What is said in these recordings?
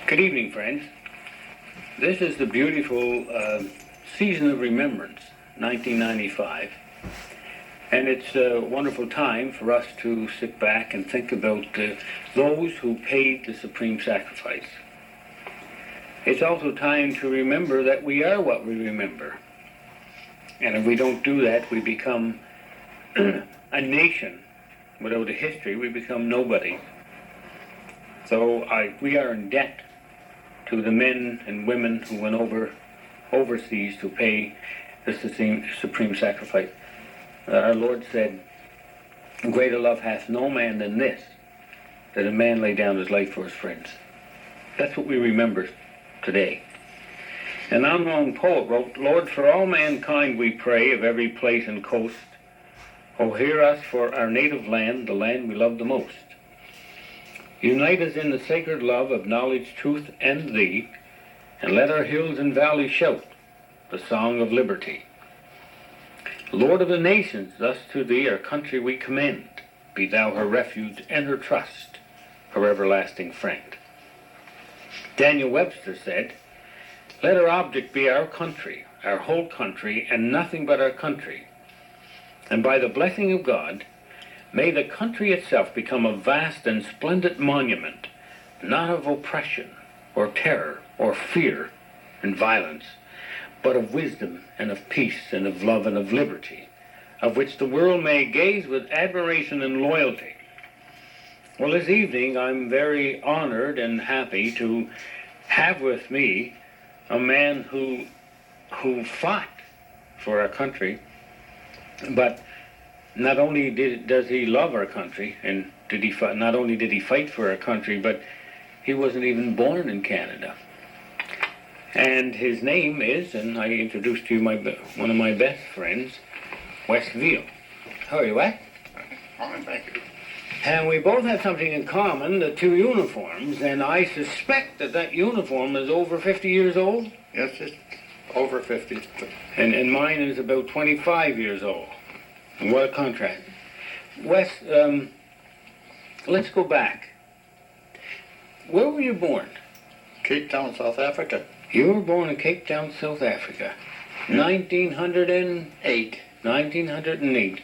Good evening, friends. This is the beautiful season of remembrance, 1995, and it's a wonderful time for us to sit back and think about those who paid the supreme sacrifice. It's also time to remember that we are what we remember, and if we don't do that, we become a nation without a history. We become nobody. So we are in debt to the men and women who went overseas to pay the supreme sacrifice. Our Lord said, "Greater love hath no man than this, that a man lay down his life for his friends." That's what we remember today. An unknown poet wrote, "Lord, for all mankind we pray, of every place and coast, oh, hear us for our native land, the land we love the most. Unite us in the sacred love of knowledge, truth, and thee, and let our hills and valleys shout the song of liberty. Lord of the nations, thus to thee our country we commend. Be thou her refuge and her trust, her everlasting friend." Daniel Webster said, "Let our object be our country, our whole country, and nothing but our country. And by the blessing of God, may the country itself become a vast and splendid monument, not of oppression or terror or fear and violence, but of wisdom and of peace and of love and of liberty, of which the world may gaze with admiration and loyalty." Well, this evening I'm very honored and happy to have with me a man who fought for our country, but not only does he love our country, and not only did he fight for our country, but he wasn't even born in Canada. And his name is, and I introduced to you one of my best friends, Wes Veale. How are you, Wes? Fine, thank you. And we both have something in common, the two uniforms, and I suspect that uniform is over 50 years old? Yes, it's over 50. And mine is about 25 years old. What a contrast. Wes, let's go back. Where were you born? Cape Town, South Africa. You were born in Cape Town, South Africa. 1908. 1908.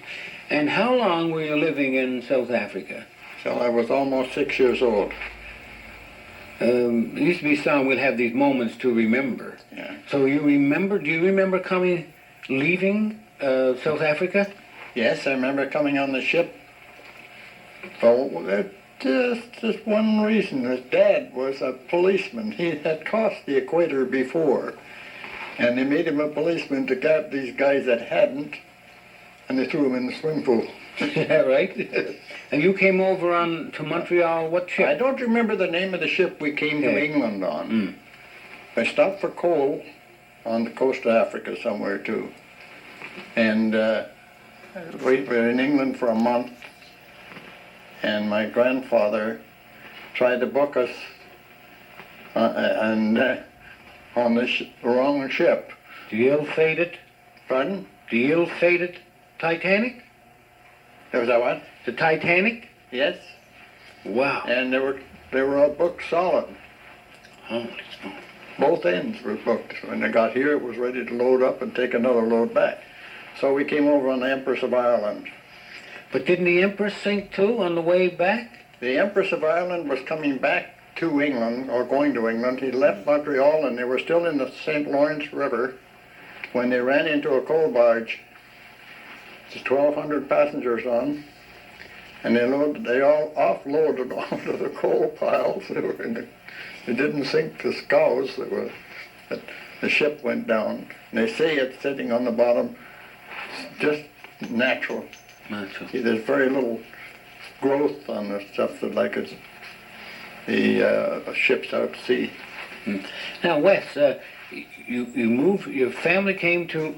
And how long were you living in South Africa? Till I was almost 6 years old. It used to be song, we'll have these moments to remember. Yeah. So do you remember leaving South Africa? Yes, I remember coming on the ship. Oh, just one reason. His dad was a policeman. He had crossed the equator before. And they made him a policeman to guard these guys that hadn't, and they threw him in the swimming pool. Yeah, right? Yes. And you came over to Montreal, what ship? I don't remember the name of the ship we came to England on. I stopped for coal on the coast of Africa somewhere too. And we were in England for a month, and my grandfather tried to book us on the wrong ship. The ill-fated? Pardon? The ill-fated Titanic? Was that what? The Titanic? Yes. Wow. And they were all booked solid. Holy smoke. Both ends were booked. When they got here, it was ready to load up and take another load back. So we came over on the Empress of Ireland. But didn't the Empress sink too on the way back? The Empress of Ireland was coming back to England, or going to England. He left Montreal, and they were still in the St. Lawrence River when they ran into a coal barge. There's 1,200 passengers on, and they all offloaded onto the coal piles. They didn't sink the scows. The ship went down. And they say it's sitting on the bottom, just natural. Natural. See, there's very little growth on the stuff that like it's the ships out to sea. Now, Wes, you moved. Your family came to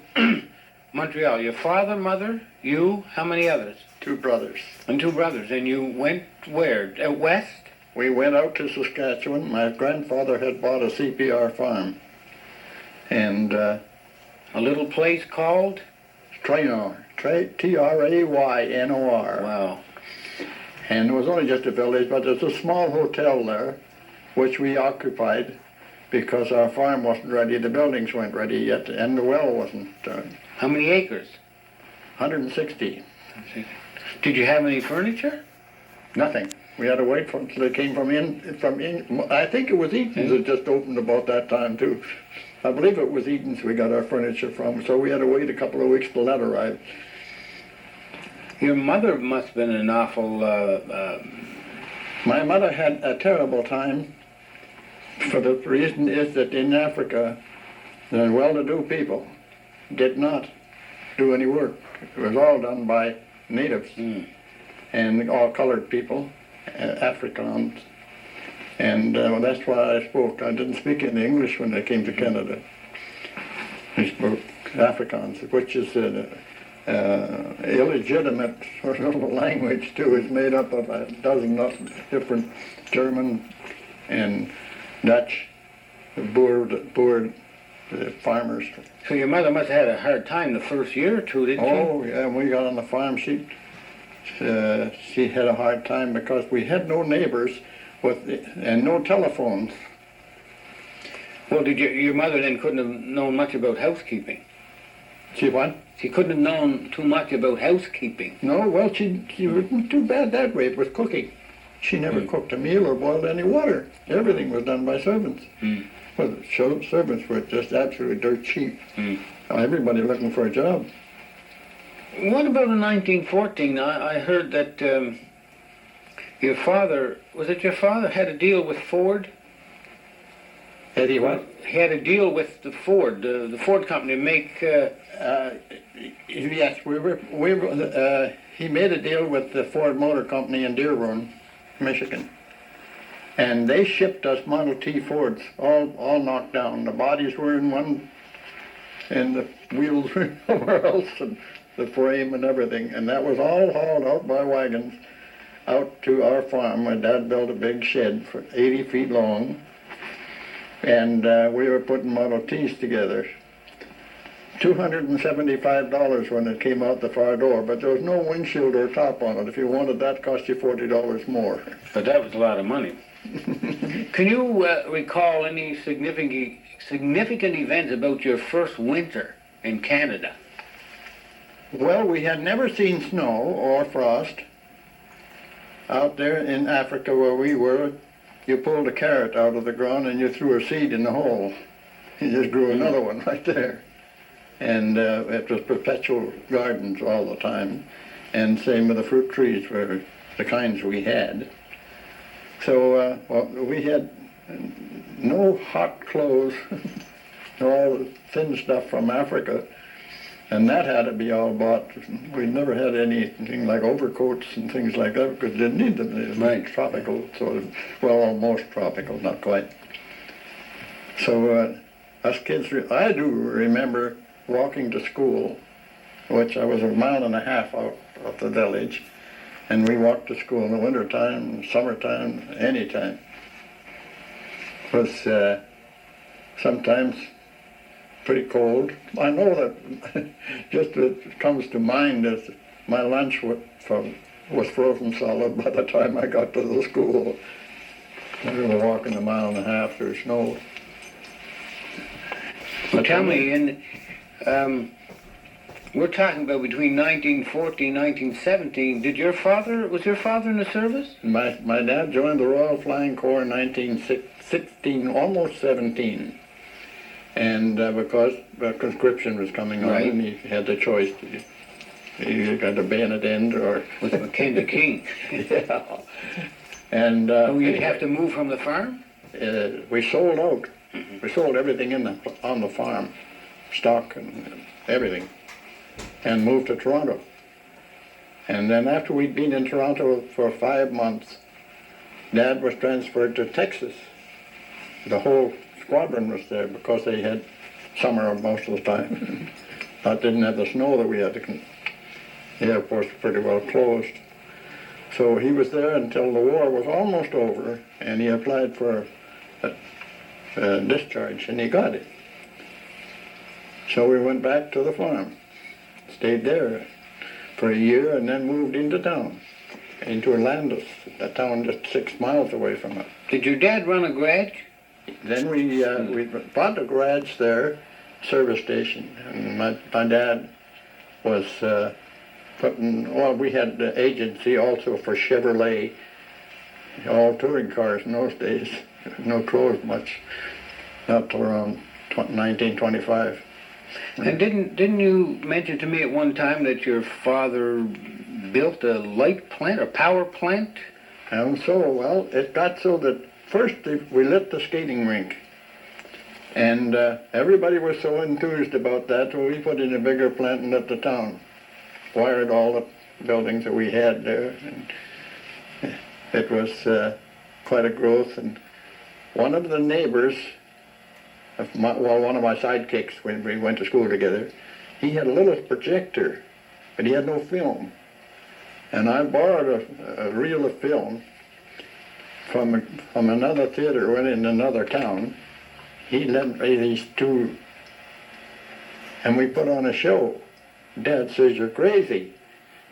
Montreal. Your father, mother, you. How many others? 2 brothers. And 2 brothers. And you went where? West? We went out to Saskatchewan. My grandfather had bought a CPR farm, and a little place called Traynor. Traynor. Wow. And it was only just a village, but there's a small hotel there, which we occupied because our farm wasn't ready, the buildings weren't ready yet, and the well wasn't. How many acres? 160. Did you have any furniture? Nothing. We had to wait for until they came from I think it was Eaton's that just opened about that time too. I believe it was Eaton's we got our furniture from, so we had to wait a couple of weeks till that arrived. Your mother must have been an awful... My mother had a terrible time, for the reason is that in Africa, the well-to-do people did not do any work. It was all done by natives and all colored people, Afrikaans. And that's why I spoke. I didn't speak any English when I came to Canada. I spoke Afrikaans, which is illegitimate sort of language too. It's made up of a dozen different German and Dutch boer farmers. So your mother must have had a hard time the first year or two, didn't she? Oh yeah, when we got on the farm, she had a hard time because we had no neighbors and no telephones. Well, did your mother then couldn't have known much about housekeeping? She what? She couldn't have known too much about housekeeping. No, well, she wasn't too bad that way. It was cooking. She never cooked a meal or boiled any water. Everything was done by servants. Well, the servants were just absolutely dirt cheap. Everybody looking for a job. What about in 1914? I heard that your father, was it your father, had a deal with Ford? Had he what? He had a deal with the Ford company to make... Yes, he made a deal with the Ford Motor Company in Dearborn, Michigan. And they shipped us Model T Fords, all knocked down. The bodies were in one, and the wheels were somewhere else, and the frame and everything. And that was all hauled out by wagons out to our farm. My dad built a big shed for 80 feet long, and we were putting Model Ts together. $275 when it came out the far door, but there was no windshield or top on it. If you wanted that, it cost you $40 more. But that was a lot of money. Can you recall any significant events about your first winter in Canada? Well, we had never seen snow or frost. Out there in Africa where we were, you pulled a carrot out of the ground and you threw a seed in the hole. You just grew another one right there. And it was perpetual gardens all the time. And same with the fruit trees were the kinds we had. So well, we had no hot clothes, all the thin stuff from Africa, and that had to be all bought. We never had anything like overcoats and things like that because they didn't need them. It was right. Tropical, sort of, well, almost tropical, not quite. So us kids, I do remember walking to school, which I was 1.5 miles out of the village, and we walked to school in the wintertime, summertime, anytime. It was sometimes pretty cold. I know that just what comes to mind is my lunch was frozen solid by the time I got to the school. We were walking 1.5 miles through snow. Well, tell me, we're talking about between 1914 and 1917. Was your father in the service? My dad joined the Royal Flying Corps in 1916, almost 17. And because conscription was coming on, right. And he had the choice. He got a bayonet end or... Was Mackenzie King? Yeah. And... you'd have to move from the farm? We sold out. We sold everything on the farm, stock and everything, and moved to Toronto. And then after we'd been in Toronto for 5 months, Dad was transferred to Texas. The whole squadron was there because they had summer most of the time. That didn't have the snow that we had. The airports were pretty well closed. So he was there until the war was almost over, and he applied for a discharge, and he got it. So we went back to the farm, stayed there for a year, and then moved into town. into Landis, a town just 6 miles away from it. Did your dad run a garage? Then we bought a garage there, service station, and my dad was we had the agency also for Chevrolet, all touring cars in those days, no clothes much, up to around 1925. And didn't you mention to me at one time that your father built a light plant, a power plant? And so, well, it got so that first we lit the skating rink. And everybody was so enthused about that, so we put in a bigger plant and lit the town. Wired all the buildings that we had there. And it was quite a growth. And one of the neighbors, one of my sidekicks when we went to school together, he had a little projector, but he had no film. And I borrowed a reel of film from another theater in another town. He lent me these two, and we put on a show. Dad says, "You're crazy.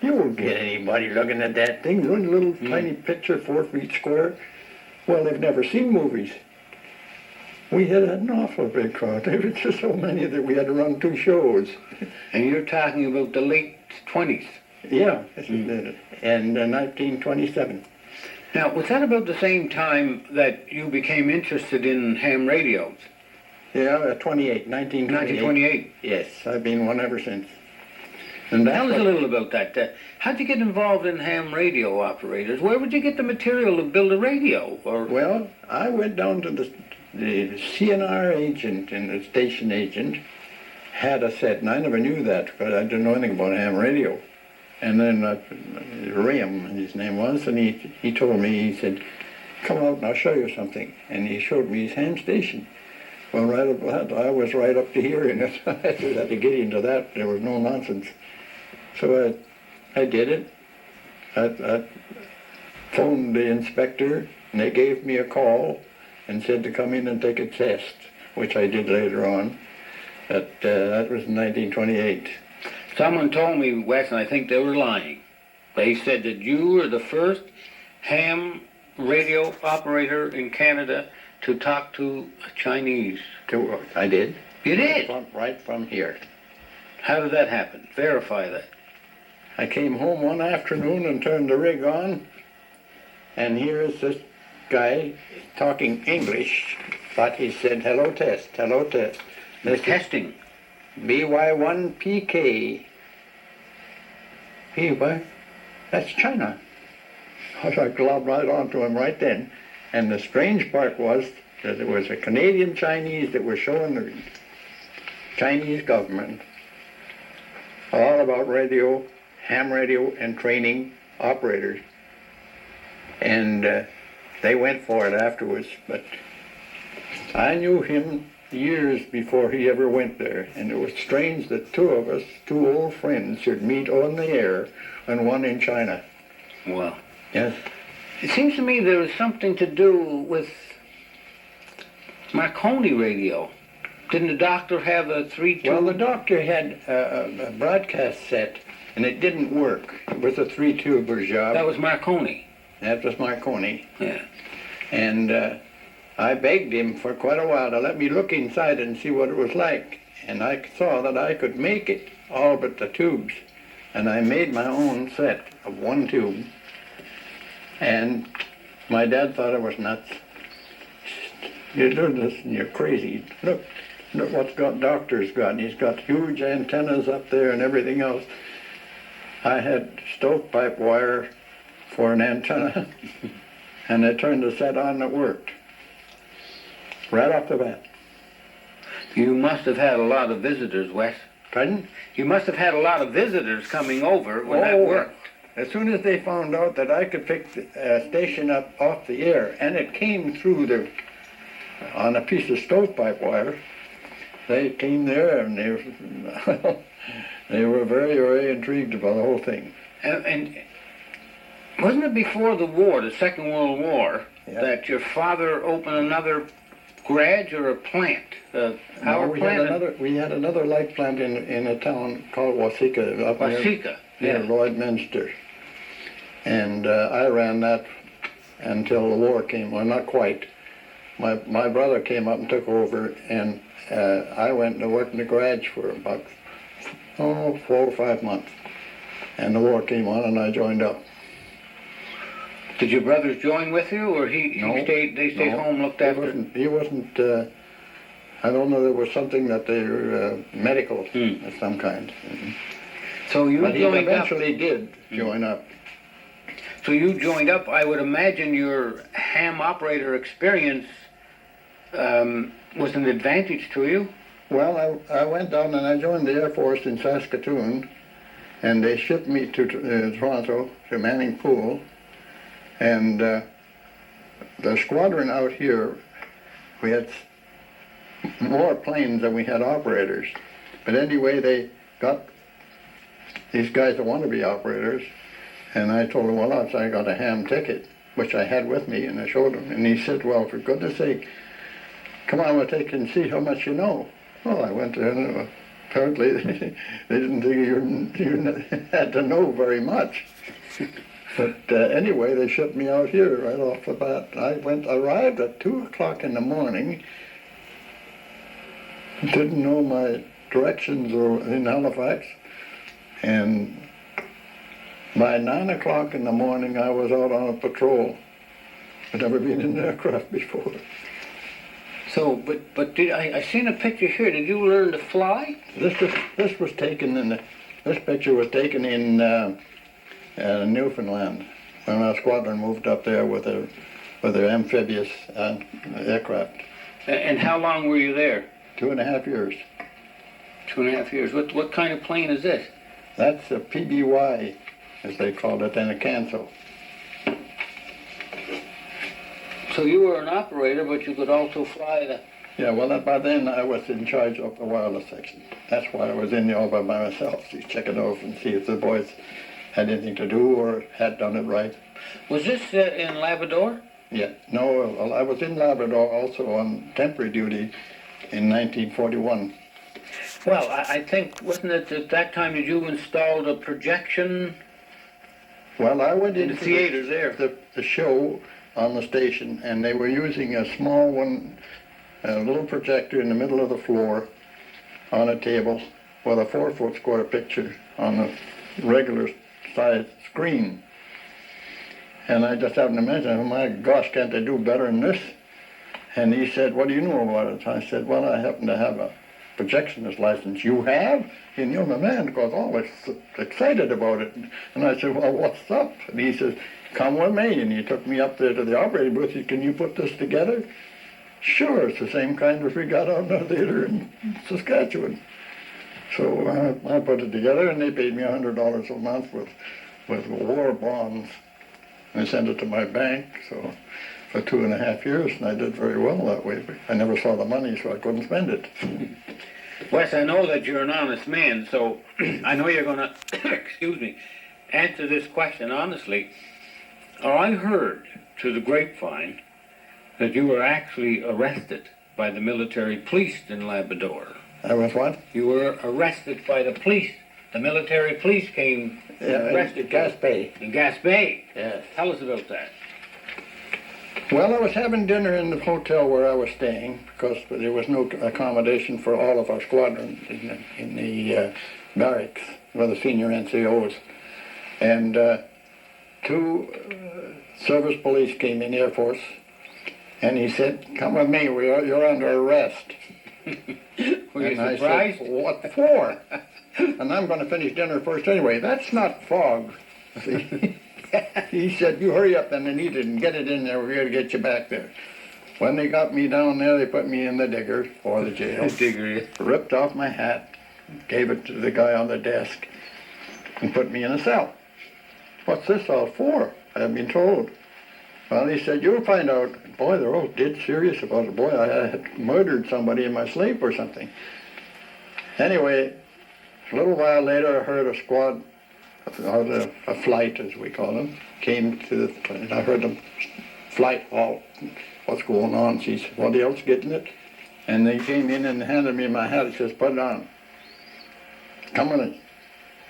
You won't get anybody looking at that thing. One little tiny picture, 4 feet square. Well, they've never seen movies." We had an awful big crowd. There were just so many that we had to run 2 shows. And you're talking about the late 20s? Yeah, and 1927. Now, was that about the same time that you became interested in ham radios? Yeah, 1928. Yes, I've been one ever since. And tell us a little about that. How'd you get involved in ham radio operators? Where would you get the material to build a radio? Well, I went down to the CNR agent and the station agent had a set, and I never knew that because I didn't know anything about ham radio. And then Ram, his name was, and he told me, he said, "Come out and I'll show you something." And he showed me his ham station. Well, right up that, I was right up to hearing it. I had to get into that. There was no nonsense. So I did it. I phoned the inspector, and they gave me a call and said to come in and take a test, which I did later on. That was in 1928. Someone told me, Wes, and I think they were lying. They said that you were the first ham radio operator in Canada to talk to a Chinese. I did. You did? Right from here. How did that happen? Verify that. I came home one afternoon and turned the rig on, and here's this guy talking English, but he said, "Hello, test, hello, test." This testing. BY1PK. PY? That's China. I globbed right onto him right then. And the strange part was that there was a Canadian Chinese that was showing the Chinese government all about radio, ham radio, and training operators. And they went for it afterwards, but I knew him years before he ever went there, and it was strange that 2 of us, 2 old friends, should meet on the air, and one in China. Well, yes. It seems to me there was something to do with Marconi radio. Didn't the doctor have a 3-tube? Well, the doctor had a broadcast set, and it didn't work. It was a 3-tuber job. That was Marconi. That was Marconi. Yeah. And I begged him for quite a while to let me look inside and see what it was like. And I saw that I could make it, all but the tubes. And I made my own set of 1 tube. And my dad thought I was nuts. "You're doing this and you're crazy. Look what doctor's got. He's got huge antennas up there and everything else." I had stovepipe wire for an antenna, and I turned the set on and it worked. Right off the bat. You must have had a lot of visitors, Wes. Pardon? You must have had a lot of visitors coming over when that worked. As soon as they found out that I could pick the station up off the air, and it came through on a piece of stovepipe wire, they came there and they were very, very intrigued about the whole thing. And wasn't it before the war, the Second World War, that your father opened another garage or a plant, a power plant? We had another light plant in a town called Waseca. Waseca, near Lloydminster. And I ran that until the war came. Well, not quite. My brother came up and took over, and I went to work in the garage for about 4 or 5 months. And the war came on, and I joined up. Did your brothers join with you, or they stayed home, looked after? He wasn't, I don't know, there was something that they were medical of some kind. So you But he joined up. eventually did join up. So you joined up. I would imagine your ham operator experience was an advantage to you. Well, I went down and I joined the Air Force in Saskatoon, and they shipped me to Toronto, to Manning Pool, and the squadron out here, we had more planes than we had operators. But anyway, they got these guys that want to be operators, and I told him, well, I got a ham ticket, which I had with me, and I showed him. And he said, well, for goodness sake, come on, we'll take you and see how much you know. Well, I went there, and apparently they didn't think you had to know very much. But anyway, they shipped me out here right off the bat. I arrived at 2 o'clock in the morning, didn't know my directions or in Halifax, and by 9 o'clock in the morning, I was out on a patrol. I'd never been in an aircraft before. So, but I seen a picture here. Did you learn to fly? This was taken this picture was taken in Newfoundland when our squadron moved up there with their amphibious aircraft. And how long were you there? 2.5 years. 2.5 years. What kind of plane is this? That's a PBY, as they called it, and a cancel. So you were an operator, but you could also fly the... Yeah, well, by then I was in charge of the wireless section. That's why I was in there all by myself, to check it out and see if the boys had anything to do or had done it right. Was this in Labrador? Yeah, no, well, I was in Labrador also on temporary duty in 1941. Well, I think, wasn't it at that time that you installed a projection? Well, I went In into the theater there. the show on the station, and they were using a small one, a little projector in the middle of the floor on a table with a 4-foot square picture on a regular size screen. And I just happened to mention, oh my gosh, can't they do better than this? And he said, what do you know about it? I said, well, I happen to have a projectionist license. You have? And the man goes always excited about it. And I said, well, what's up? And he says, come with me. And he took me up there to the operating booth. He said, can you put this together? Sure, it's the same kind as we got out in the theater in Saskatchewan. So I put it together, and they paid me $100 a month with war bonds. And I sent it to my bank, so for 2.5 years, and I did very well that way. But I never saw the money, so I couldn't spend it. Wes, I know that you're an honest man, so I know you're going to, excuse me, answer this question honestly. I heard through the grapevine that you were actually arrested by the military police in Labrador. I was what? You were arrested by the police. The military police came and arrested you. Gaspé. In Gaspé? Yes. Tell us about that. Well, I was having dinner in the hotel where I was staying because there was no accommodation for all of our squadrons in the barracks with the senior NCOs. And 2 service police came in, Air Force, and he said, come with me, you're under arrest. Were you and surprised? I said, what for? And I'm going to finish dinner first anyway. That's not fog. See? He said, you hurry up then and eat it and get it in there. We're going to get you back there. When they got me down there, they put me in the digger or the jail. Digger. Ripped off my hat, gave it to the guy on the desk, and put me in a cell. What's this all for? I had been told. Well, he said, you'll find out. Boy, they're all dead serious about it. Boy, I had murdered somebody in my sleep or something. Anyway, a little while later, I heard a squad, a flight, as we call them, came to the, and I heard them flight halt. What's going on? She said, somebody else getting it? And they came in and handed me my hat. He says, put it on. Come on in.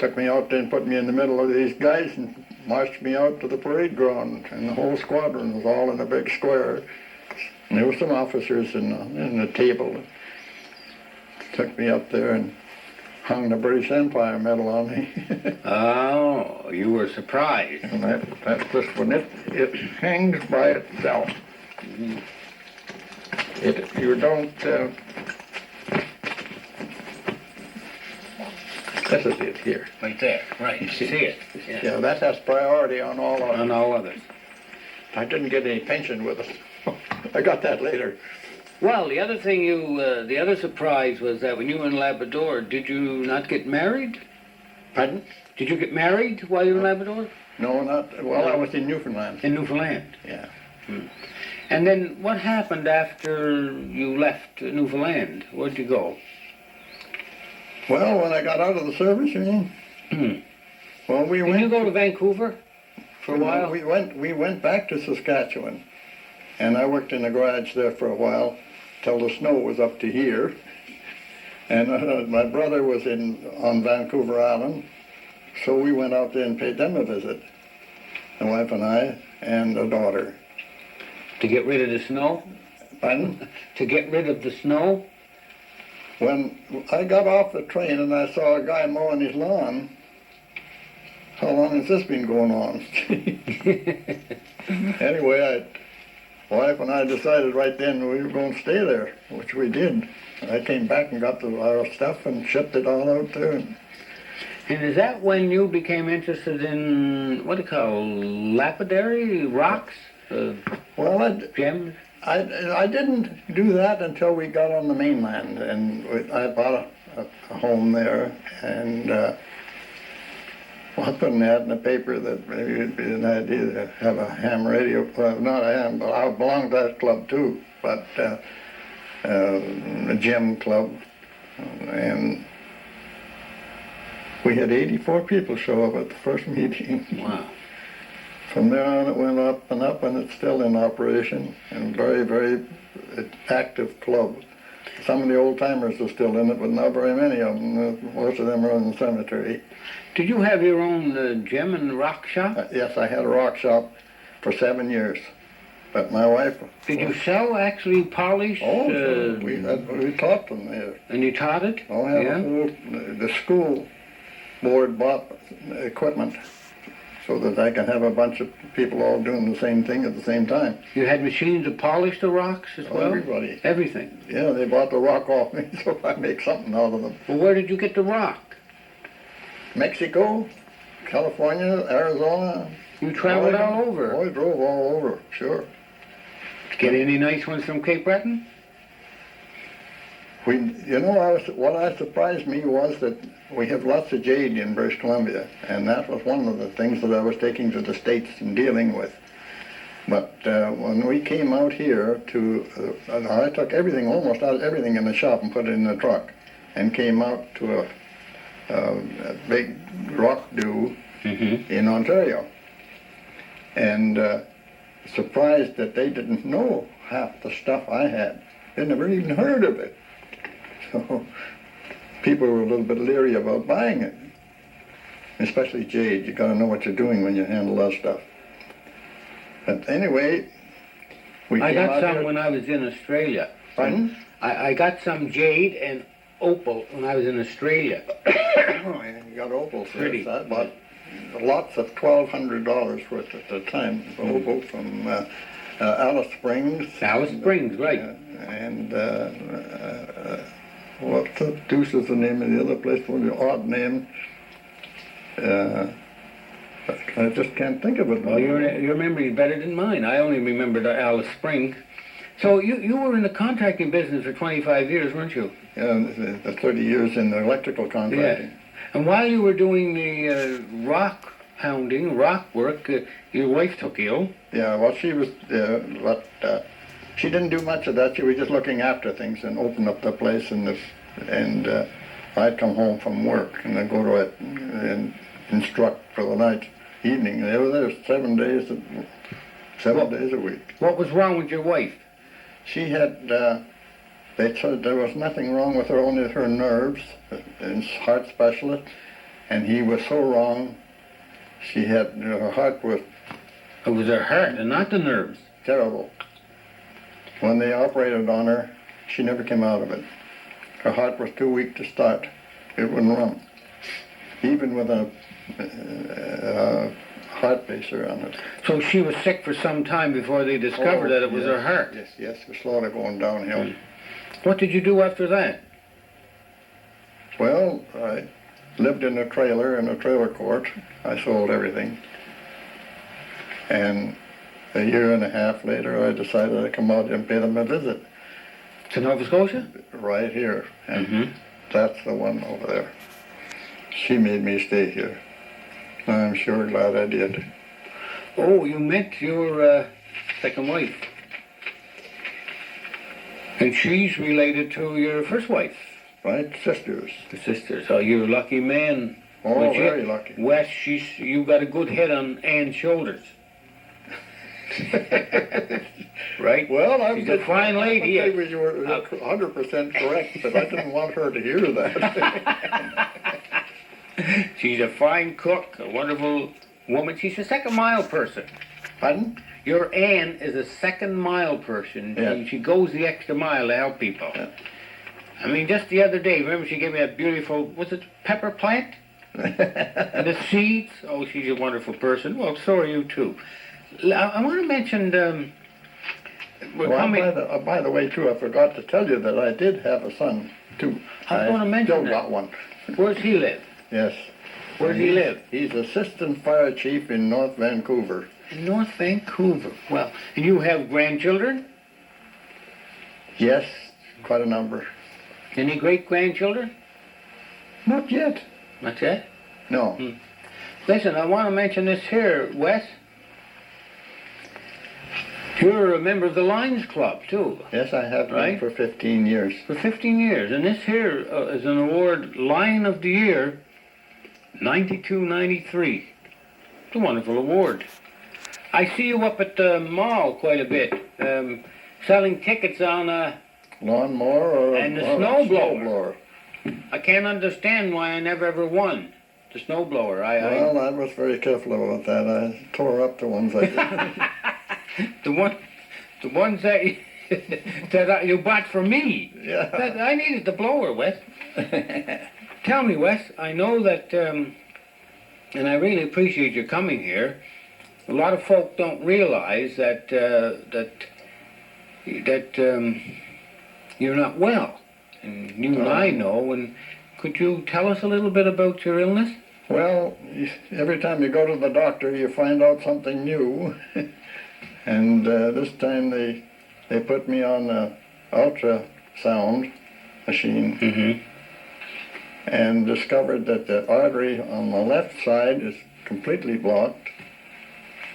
took me out there and put me in the middle of these guys and marched me out to the parade ground. And the whole squadron was all in a big square. And there were some officers in the table. Took me up there and hung the British Empire medal on me. Oh, you were surprised. And that's just when it hangs by itself. You don't, this is it here. Right there, right, you see it. Yeah, that has priority on all others. On all others. I didn't get any pension with it. I got that later. Well, the other thing the other surprise was that when you were in Labrador, did you not get married? Pardon? Did you get married while you were in Labrador? No, not, well, I was in Newfoundland. In Newfoundland? Yeah. And then what happened after you left Newfoundland? Where'd you go? Well, when I got out of the service, you mean? Well, we went. Did you go to Vancouver for a while? We went back to Saskatchewan, and I worked in the garage there for a while till the snow was up to here. And my brother was on Vancouver Island, so we went out there and paid them a visit, the wife and I, and a daughter. To get rid of the snow? Pardon? To get rid of the snow? When I got off the train and I saw a guy mowing his lawn, how long has this been going on? Anyway, wife and I decided right then we were going to stay there, which we did. I came back and got our stuff and shipped it all out there. And is that when you became interested in, what do you call, lapidary, rocks, well, gems? I didn't do that until we got on the mainland, and I bought a home there, and I put an ad in the paper that maybe it'd be an idea to have a ham radio club. Not a ham, but I belong to that club too, but a gem club, and we had 84 people show up at the first meeting. Wow. From there on, it went up, and it's still in operation, and very, very active club. Some of the old-timers are still in it, but not very many of them. Most of them are in the cemetery. Did you have your own gem and rock shop? Yes, I had a rock shop for 7 years, but my wife... Did you sell actually polished? Oh, sure. We taught them there. And you taught it? Oh, the school board bought equipment so that I can have a bunch of people all doing the same thing at the same time. You had machines to polish the rocks as well? Everybody. Everything? Yeah, they bought the rock off me, so I make something out of them. Well, where did you get the rock? Mexico, California, Arizona. You traveled all over? Oh, I drove all over, sure. Get any nice ones from Cape Breton? What surprised me was that we have lots of jade in British Columbia, and that was one of the things that I was taking to the States and dealing with. But when we came out here I took almost everything in the shop and put it in the truck, and came out to a big rock due in Ontario, and surprised that they didn't know half the stuff I had. They never even heard of it. So people were a little bit leery about buying it, especially jade. You got to know what you're doing when you handle that stuff. But anyway, I got some when I was in Australia. Pardon? I got some jade and opal when I was in Australia. Oh, you got opals. Pretty. I bought lots of $1,200 worth at the time. Opal from Alice Springs. Alice Springs, right. And what the deuce is the name of the other place? What the odd name? I just can't think of it. Well, your memory is better than mine. I only remembered Alice Springs. So you were in the contracting business for 25 years, weren't you? Yeah, the 30 years in the electrical contracting. Yeah. And while you were doing the rock hounding, rock work, your wife took ill. Yeah, well, she was, but she didn't do much of that. She was just looking after things and open up the place, and I'd come home from work and I'd go to it and instruct for the night, evening. They were there 7 days, 7 days a week. What was wrong with your wife? She had, they said there was nothing wrong with her, only her nerves, and heart specialist, and he was so wrong. She had, her heart was It was her heart and not the nerves. terrible. When they operated on her, she never came out of it. Her heart was too weak to start. It wouldn't run. Even with a heart pacer on it. So she was sick for some time before they discovered that it was her heart. Yes, yes, it was slowly going downhill. What did you do after that? Well, I lived in a trailer court. I sold everything. And a year and a half later, I decided I'd come out and pay them a visit. To Nova Scotia? Right here. And that's the one over there. She made me stay here. I'm sure glad I did. Oh, you met your second wife. And she's related to your first wife. Right? Sisters. The sisters. Oh, you're a lucky man. Oh, very lucky. Wes, you got a good head on Anne's shoulders. Right? Well, she's a fine lady. I think you were 100% correct, but I didn't want her to hear that. She's a fine cook, a wonderful woman. She's a second mile person. Pardon? Your Anne is a second mile person. Yeah. She goes the extra mile to help people. Yeah. I mean, just the other day, remember she gave me that beautiful, was it pepper plant? And the seeds? Oh, she's a wonderful person. Well, so are you too. I want to mention, by the way, too, I forgot to tell you that I did have a son, too. I was going to mention still that. got one. Where's he live? Yes. Where does he live? He's assistant fire chief in North Vancouver. In North Vancouver. Well, and you have grandchildren? Yes, quite a number. Any great-grandchildren? Not yet. Not yet? No. Listen, I want to mention this here, Wes. You're a member of the Lions Club, too. Yes, I have been Right? for 15 years. For 15 years. And this here is an award, Lion of the Year, 92-93. It's a wonderful award. I see you up at the mall quite a bit, selling tickets on Lawnmower or and the or snowblower. I can't understand why I never ever won the snowblower. Well, I was very careful about that. I tore up the ones I did. the ones that that you bought for me. Yeah. I needed the blower, Wes. Tell me, Wes. I know that, and I really appreciate you coming here. A lot of folk don't realize that you're not well, and you and I know. And could you tell us a little bit about your illness? Well, every time you go to the doctor, you find out something new. And this time they put me on an ultrasound machine and discovered that the artery on the left side is completely blocked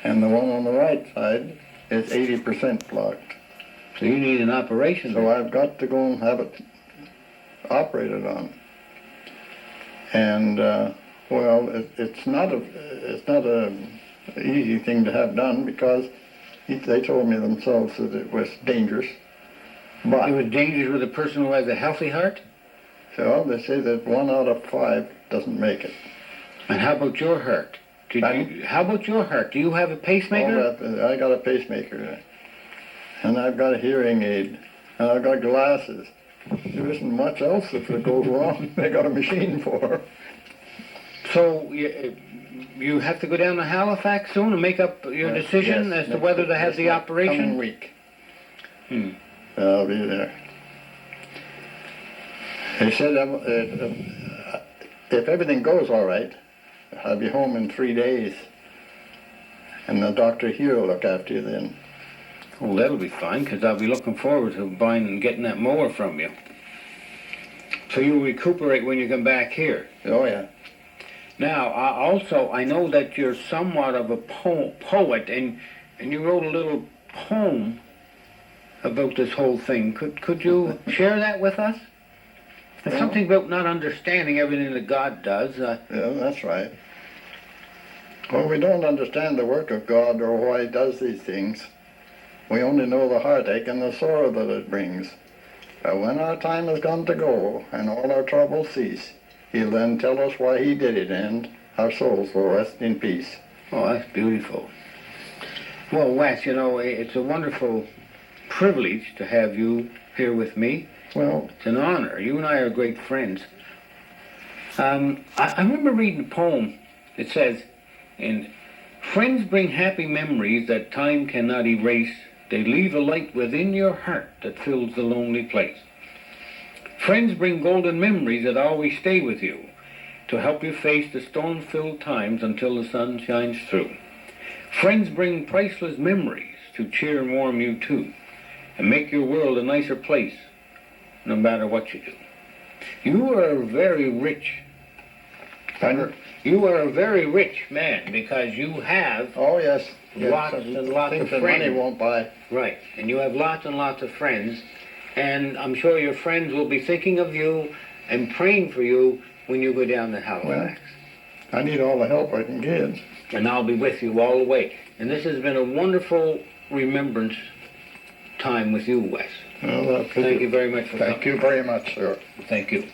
and the one on the right side is 80% blocked. So you need an operation. So I've got to go and have it operated on. And well, it's not a easy thing to have done because they told me themselves that it was dangerous. But it was dangerous with a person who has a healthy heart? So they say that 1 out of 5 doesn't make it. And how about your heart? How about your heart? Do you have a pacemaker? Oh, I got a pacemaker. And I've got a hearing aid. And I've got glasses. There isn't much else if it goes wrong. They got a machine for. So you have to go down to Halifax soon and make up your decision as to whether to have the operation? Coming week. I'll be there. They said if everything goes all right, I'll be home in 3 days. And the doctor here will look after you then. Well, that'll be fine, because I'll be looking forward to buying and getting that mower from you. So you'll recuperate when you come back here. Oh, yeah. Now, I know that you're somewhat of a poet, and you wrote a little poem about this whole thing. Could you share that with us? It's something about not understanding everything that God does. Yeah, that's right. Well, we don't understand the work of God or why He does these things. We only know the heartache and the sorrow that it brings. But when our time has come to go and all our troubles cease, he'll then tell us why he did it, and our souls will rest in peace. Oh, that's beautiful. Well, Wes, you know, it's a wonderful privilege to have you here with me. Well, It's an honor. You and I are great friends. I remember reading a poem. It says, friends bring happy memories that time cannot erase. They leave a light within your heart that fills the lonely place. Friends bring golden memories that always stay with you to help you face the storm-filled times until the sun shines through. Friends bring priceless memories to cheer and warm you too and make your world a nicer place no matter what you do. You are a very rich You are a very rich man because you have oh yes, lots and lots of things that friends. money won't buy. Right, and you have lots and lots of friends, and I'm sure your friends will be thinking of you and praying for you when you go down to Halifax. I need all the help I can get. And I'll be with you all the way. And this has been a wonderful remembrance time with you, Wes. Well, Thank you very much for coming. Thank you very much, sir. Thank you.